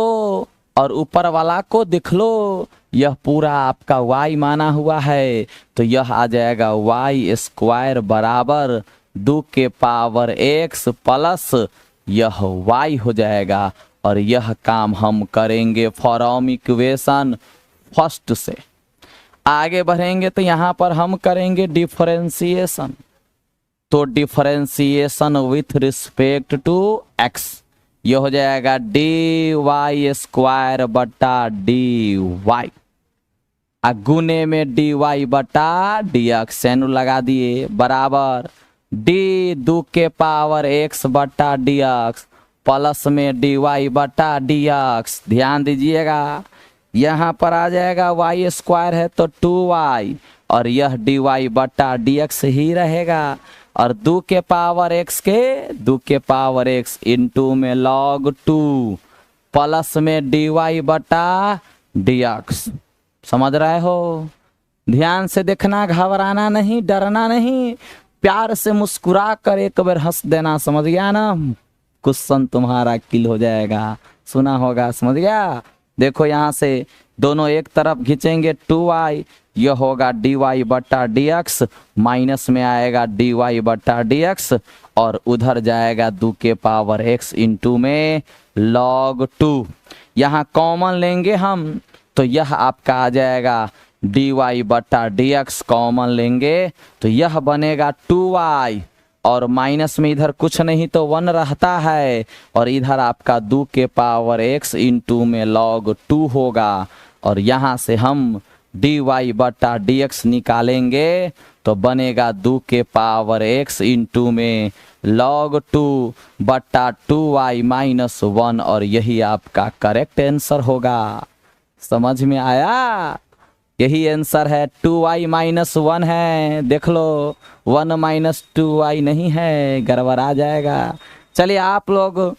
और ऊपर वाला को देख लो, यह पूरा आपका y माना हुआ है, तो यह आ जाएगा y स्क्वायर बराबर 2 के पावर x प्लस यह y हो जाएगा और यह काम हम करेंगे फ्रॉम इक्वेशन फर्स्ट से। आगे बढ़ेंगे तो यहाँ पर हम करेंगे डिफरेंशिएशन। तो differentiation with respect to x, ये हो जाएगा डी वाई स्क्वायर बटा डी वाई, गुने में डी वाई बटा डी एक्स लगा दिए, बराबर डी 2 के पावर एक्स बटा डी एक्स प्लस में डी वाई बटा डी एक्स। ध्यान दीजिएगा, यहाँ पर आ जाएगा वाई स्क्वायर है तो 2y, और यह डी वाई बटा डी एक्स ही रहेगा, और 2 के पावर x के 2 के पावर x इंटू में log 2 प्लस में डी वाई बटा डी एक्स। समझ रहे हो? ध्यान से देखना, घबराना नहीं, डरना नहीं, प्यार से मुस्कुरा कर एक बार हंस देना। समझ गया ना? क्वेश्चन तुम्हारा किल हो जाएगा। सुना होगा, समझ गया? देखो यहाँ से दोनों एक तरफ खींचेंगे 2y, यह होगा डी वाई बटा डी एक्स, माइनस में आएगा डी वाई बटा डी एक्स, और उधर जाएगा 2 के पावर x इंटू में log 2। यहाँ कॉमन लेंगे हम तो यह आपका आ जाएगा डी वाई बटा डी एक्स, कॉमन लेंगे तो यह बनेगा 2y, और माइनस में इधर कुछ नहीं तो 1 रहता है, और इधर आपका 2 के पावर x इंटू में log 2 होगा, और यहाँ से हम डी वाई बटा डी एक्स निकालेंगे तो बनेगा 2 के पावर x इंटू में log 2 बटा 2y माइनस 1, और यही आपका करेक्ट आंसर होगा। समझ में आया? यही आंसर है, 2y माइनस 1 है। देख लो, 1 माइनस 2y नहीं है, गड़बड़ा जाएगा। चलिए, आप लोग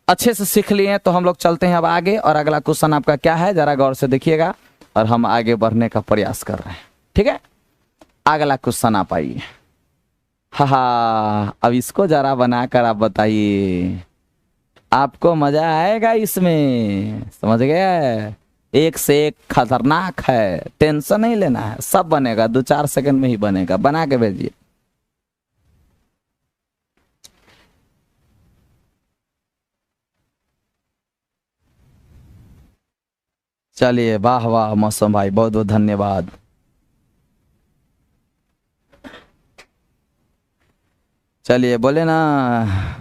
अच्छे से सीख लिए तो हम लोग चलते हैं अब आगे, और अगला क्वेश्चन आपका क्या है जरा गौर से देखिएगा, और हम आगे बढ़ने का प्रयास कर रहे हैं। ठीक है, अगला क्वेश्चन आप आइए। हाँ, अब इसको जरा बनाकर आप बताइए, आपको मजा आएगा इसमें। समझ गए? एक से एक खतरनाक है, टेंशन नहीं लेना है, सब बनेगा, 2-4 सेकंड में ही बनेगा। बना के भेजिए। चलिए, वाह वाह मौसम भाई, बहुत बहुत धन्यवाद। चलिए, बोले ना,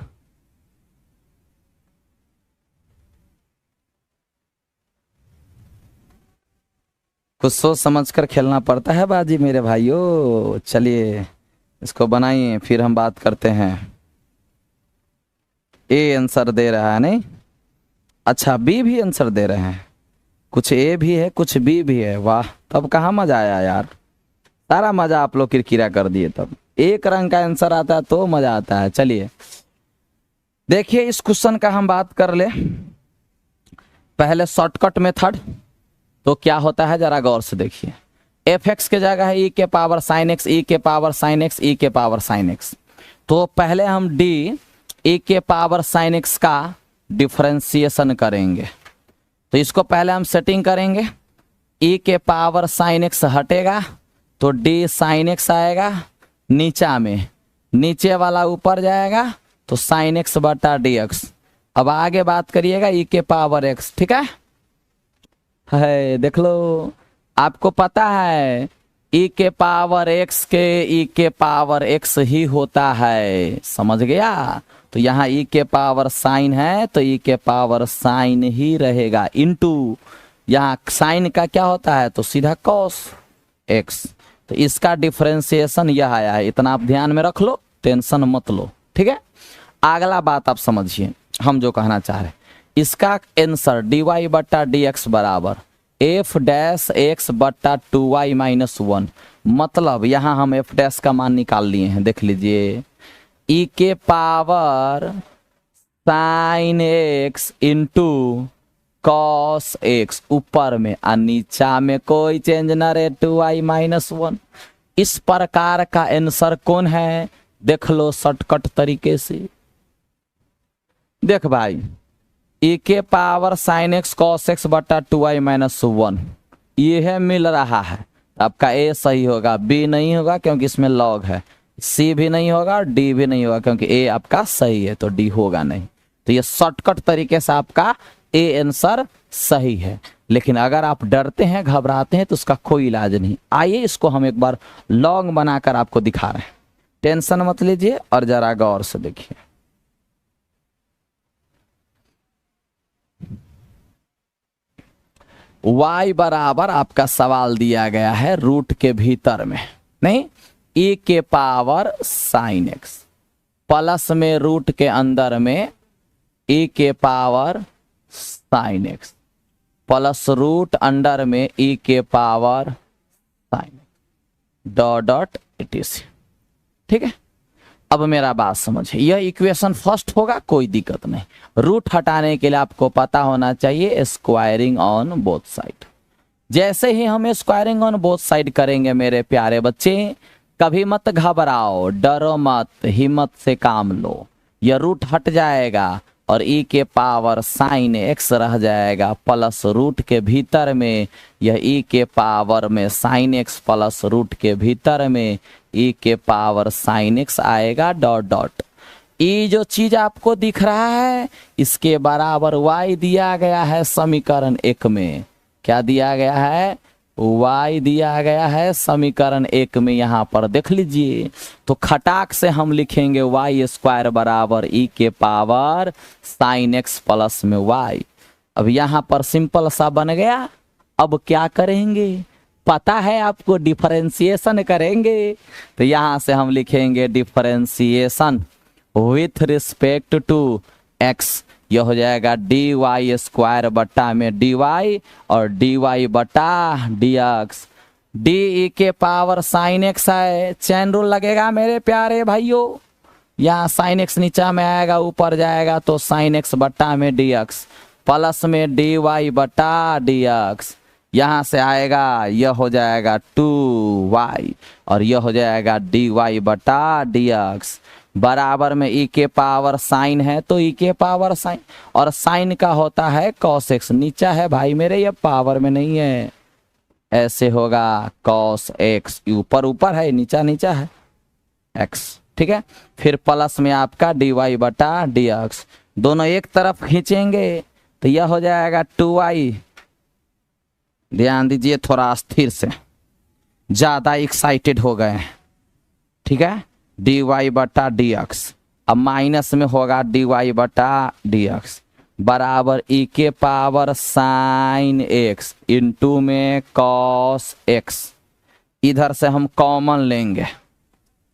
कुछ सोच समझ कर खेलना पड़ता है बाजी मेरे भाइयों। चलिए, इसको बनाइए, फिर हम बात करते हैं। ए आंसर दे रहा है नहीं? अच्छा, बी भी आंसर दे रहे हैं, कुछ ए भी है कुछ बी भी है। वाह, तब कहाँ मजा आया यार, सारा मजा आप लोग किरकिरा कर दिए। तब एक रंग का आंसर आता है तो मजा आता है। चलिए देखिए, इस क्वेश्चन का हम बात कर ले। पहले शॉर्टकट मेथड तो क्या होता है जरा गौर से देखिए। एफ एक्स के जगह है ई के पावर साइन एक्स, ई के पावर साइन एक्स, ई के पावर साइन एक्स। तो पहले हम डी ई के पावर साइन एक्स का डिफरेंशिएशन करेंगे। तो इसको पहले हम सेटिंग करेंगे, ई के पावर साइन एक्स हटेगा तो डी साइन एक्स आएगा, नीचा में नीचे वाला ऊपर जाएगा तो साइन एक्स बटा डी एक्स। अब आगे बात करिएगा ई के पावर एक्स। ठीक है, देख लो, आपको पता है ई के पावर एक्स के ई के पावर एक्स ही होता है। समझ गया? तो यहाँ ई के पावर साइन है तो ई के पावर साइन ही रहेगा, इनटू यहाँ साइन का क्या होता है तो सीधा कॉस एक्स। तो इसका डिफरेंशिएशन यह आया है, इतना आप ध्यान में रख लो, टेंशन मत लो। ठीक है, अगला बात आप समझिए, हम जो कहना चाह रहे हैं, इसका आंसर डी वाई बटा डी एक्स बराबर एफ डैश एक्स बटा 2y माइनस 1। मतलब यहाँ हम एफ डैश का मान निकाल लिए हैं, देख लीजिए, ई के power sine x into cos x ऊपर में और नीचा में कोई चेंज न रहे 2y माइनस 1। इस प्रकार का आंसर कौन है देख लो शॉर्टकट तरीके से। देख भाई, ई के power sine x cos x बटा 2y माइनस 1 ये है मिल रहा है। आपका ए सही होगा, बी नहीं होगा क्योंकि इसमें लॉग है, सी भी नहीं होगा और डी भी नहीं होगा क्योंकि ए आपका सही है तो डी होगा नहीं। तो ये शॉर्टकट तरीके से आपका ए आंसर सही है। लेकिन अगर आप डरते हैं, घबराते हैं, तो उसका कोई इलाज नहीं। आइए इसको हम एक बार लॉन्ग बनाकर आपको दिखा रहे हैं। टेंशन मत लीजिए और जरा गौर से देखिए। y बराबर आपका सवाल दिया गया है रूट के भीतर में, नहीं, e के पावर साइन एक्स प्लस में रूट के अंदर में e के power sine x plus root under में e के power sine dot dot etc। ठीक है, अब मेरा बात समझिए, यह इक्वेशन फर्स्ट होगा, कोई दिक्कत नहीं। रूट हटाने के लिए आपको पता होना चाहिए स्क्वायरिंग ऑन बोथ साइड। जैसे ही हम स्क्वायरिंग ऑन बोथ साइड करेंगे मेरे प्यारे बच्चे, कभी मत घबराओ, डरो मत, हिम्मत से काम लो। यह रूट हट जाएगा और e के पावर साइन एक्स रह जाएगा प्लस रूट के भीतर में यह e के पावर में साइन एक्स प्लस रूट के भीतर में e के पावर साइन एक्स आएगा डॉट डॉट। ये जो चीज आपको दिख रहा है इसके बराबर y दिया गया है समीकरण 1 में। क्या दिया गया है? y दिया गया है समीकरण 1 में। यहाँ पर देख लीजिए, तो खटाक से हम लिखेंगे y स्क्वायर बराबर e के पावर साइन एक्स प्लस में y। अब यहाँ पर सिंपल सा बन गया। अब क्या करेंगे पता है आपको, डिफरेंशिएशन करेंगे। तो यहाँ से हम लिखेंगे differentiation with respect to x। यह हो जाएगा डी वाई स्क्वायर बट्टा में डी वाई और डी वाई बटा डी एक्स। डी ई के पावर साइन एक्स है, चैन रूल लगेगा मेरे प्यारे भाइयों। यहाँ साइन एक्स नीचा में आएगा, ऊपर जाएगा तो साइन एक्स बट्टा में डी एक्स प्लस में डी वाई बटा डी एक्स। यहाँ से आएगा, यह हो जाएगा 2y और यह हो जाएगा डी वाई बटा डी एक्स बराबर में e के पावर साइन है तो e के पावर साइन, और साइन का होता है cos x। नीचा है भाई मेरे, ये पावर में नहीं है, ऐसे होगा cos x। ऊपर ऊपर है, नीचा नीचा है x। ठीक है, फिर प्लस में आपका dy बटा dx। दोनों एक तरफ खींचेंगे तो यह हो जाएगा 2y। ध्यान दीजिए, थोड़ा स्थिर से, ज्यादा एक्साइटेड हो गए। ठीक है, डी वाई बटा डी एक्स, अब माइनस में होगा डी वाई बटा डी एक्स बराबर e के पावर साइन एक्स इंटू में कॉस एक्स। इधर से हम कॉमन लेंगे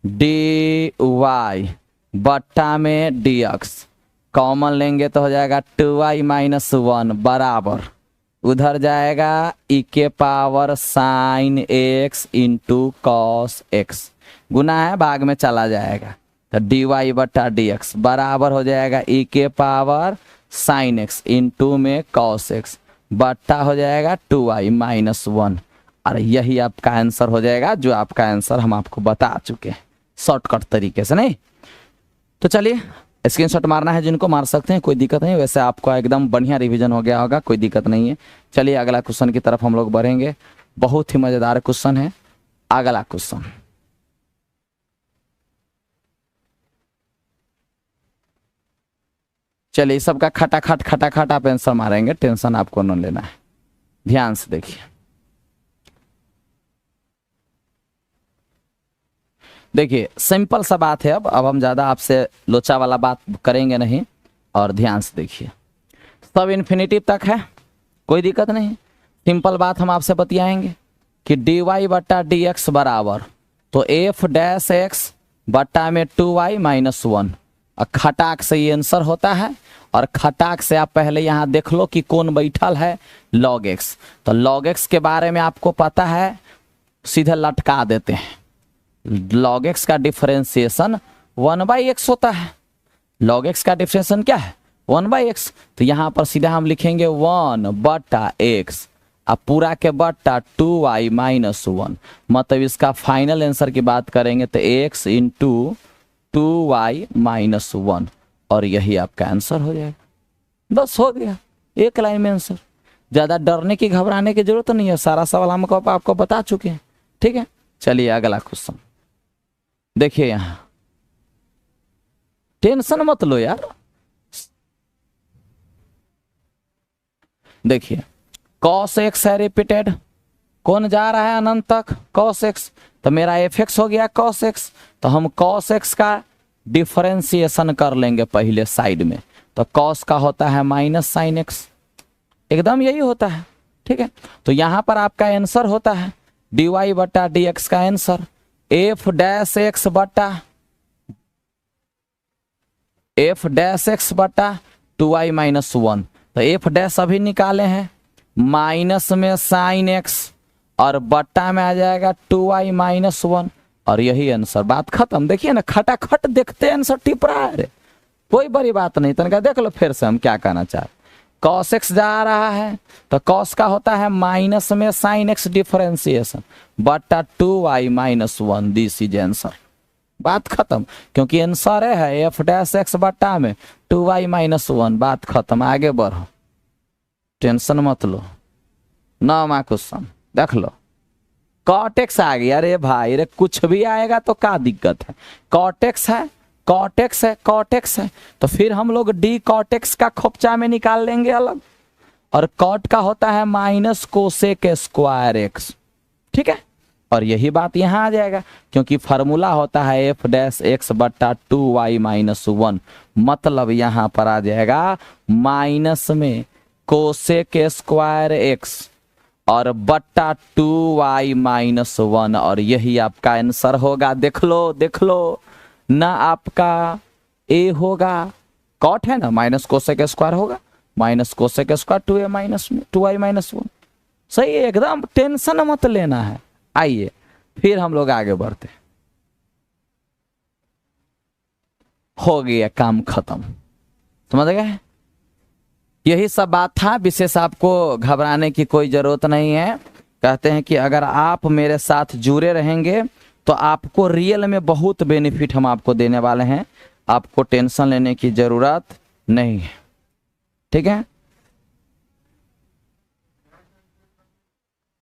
डी वाई बट्टा में डी एक्स, कॉमन लेंगे तो हो जाएगा 2y माइनस 1 बराबर, उधर जाएगा e के power sine x into cos x, गुना है भाग में चला जाएगा तो डी वाई बटा डी एक्स बराबर हो जाएगा e के पावर साइन एक्स इंटू में कॉस एक्स बट्टा हो जाएगा 2y माइनस 1। और यही आपका आंसर हो जाएगा, जो आपका आंसर हम आपको बता चुके हैं शॉर्टकट तरीके से। नहीं तो चलिए स्क्रीनशॉट मारना है जिनको मार सकते हैं, कोई दिक्कत नहीं। वैसे आपका एकदम बढ़िया रिवीजन हो गया होगा, कोई दिक्कत नहीं है। चलिए अगला क्वेश्चन की तरफ हम लोग बढ़ेंगे। बहुत ही मजेदार क्वेश्चन है अगला क्वेश्चन। चलिए सबका खटाखट आप आंसर मारेंगे, टेंशन आपको न लेना है। ध्यान से देखिए, देखिए सिंपल सा बात है। अब हम ज्यादा आपसे लोचा वाला बात करेंगे नहीं, और ध्यान से देखिए, सब इन्फिनिटिव तक है, कोई दिक्कत नहीं। सिंपल बात हम आपसे बतियाएंगे कि डी वाई बट्टा डी एक्स बराबर तो एफ डैश एक्स बट्टा में 2y माइनस 1। खटाक से ये आंसर होता है, और खटाक से आप पहले यहाँ देख लो कि कौन बैठल है, log x। तो log x के बारे में आपको पता है, सीधे लटका देते हैं। log x का डिफरेंशिएशन 1/x होता है। log x का डिफरेंशिएशन क्या है? 1/x। तो यहाँ पर सीधा हम लिखेंगे 1 बटा x, अब पूरा के बट्टा 2y माइनस 1। मतलब इसका फाइनल आंसर की बात करेंगे तो x इंटू 2y माइनस 1, और यही आपका आंसर हो जाएगा। बस हो गया, एक लाइन में आंसर। ज्यादा डरने की घबराने की जरूरत नहीं है, सारा सवाल हम आपको बता चुके हैं। ठीक है, चलिए अगला क्वेश्चन देखिए। यहाँ टेंशन मत लो यार, देखिए cos x है रिपीटेड, कौन जा रहा है अनंत तक, cos x, तो मेरा fx हो गया cos x, तो हम cos x का डिफरेंशिएशन कर लेंगे पहले साइड में, तो cos का होता है माइनस sin x, एकदम यही होता है। ठीक है, तो यहां पर आपका आंसर होता है dy बटा dx का आंसर f डैश x बटा 2y माइनस 1, तो f डैश अभी निकाले हैं, माइनस में साइन x और बट्टा में आ जाएगा 2y माइनस 1, और यही आंसर, बात खत्म। देखिए ना, खटाखट देखते आंसर टिप रहा है, कोई बड़ी बात नहीं। तनका देख लो फिर से हम क्या कहना चाह रहे, cos x जा रहा है तो cos का होता है माइनस में साइन x डिफरेंशिएशन बटा 2y minus 1, this is answer, बात खत्म। क्योंकि आंसर है f डैश x बट्टा में 2y माइनस 1, बात खत्म, आगे बढ़ो, टेंशन मत लो। नौवां क्वेश्चन देख लो, cot x आ गया, अरे भाई रे कुछ भी आएगा तो क्या दिक्कत है, cot x है, cot x है, cot x है, तो फिर हम लोग d cot x का खोपचा में निकाल लेंगे अलग, और cot का होता है माइनस कोसेक स्क्वायर x, ठीक है, और यही बात यहाँ आ जाएगा, क्योंकि फार्मूला होता है f डैश x बट्टा 2y माइनस 1, मतलब यहाँ पर आ जाएगा माइनस में कोसेक स्क्वायर x और बट्टा 2y माइनस 1, और यही आपका आंसर होगा। देख लो ना, आपका ए होगा, कॉट है ना, माइनस कोसेक स्क्वायर होगा, minus cosec square 2y minus 1, सही है, एकदम टेंशन मत लेना है। आइए फिर हम लोग आगे बढ़ते हैं, हो गया काम खत्म, समझ गए, यही सब बात था, विशेष आपको घबराने की कोई जरूरत नहीं है। कहते हैं कि अगर आप मेरे साथ जुड़े रहेंगे तो आपको रियल में बहुत बेनिफिट हम आपको देने वाले हैं, आपको टेंशन लेने की जरूरत नहीं है, ठीक है।